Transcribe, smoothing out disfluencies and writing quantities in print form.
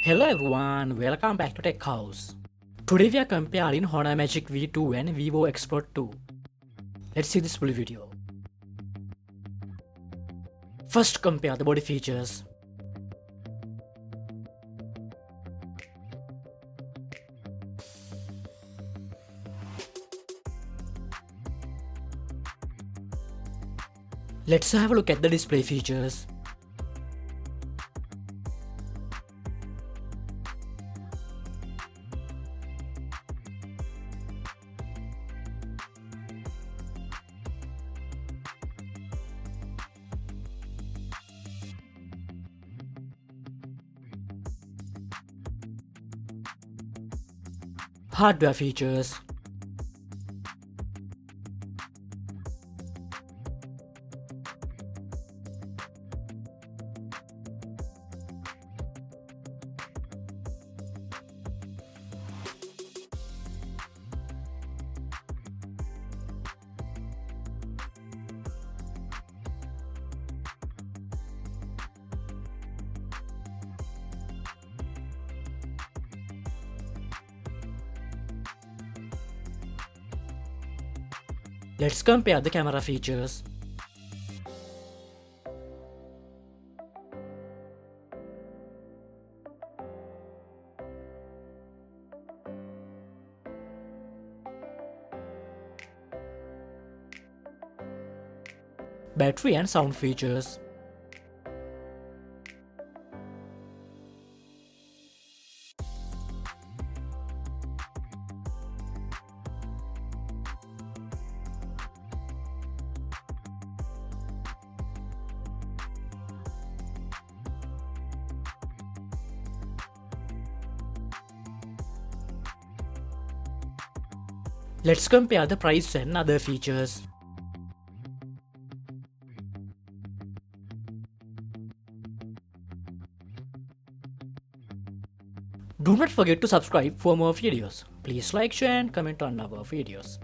Hello everyone, welcome back to Tech House. Today we are comparing Honor Magic V2 and Vivo X Fold 2. Let's see this full video. First, compare the body features. Let's have a look at the display features. Hardware features. Let's compare the camera features. Battery and sound features. Let's compare the price and other features. Do not forget to subscribe for more videos. Please like, share and comment on our videos.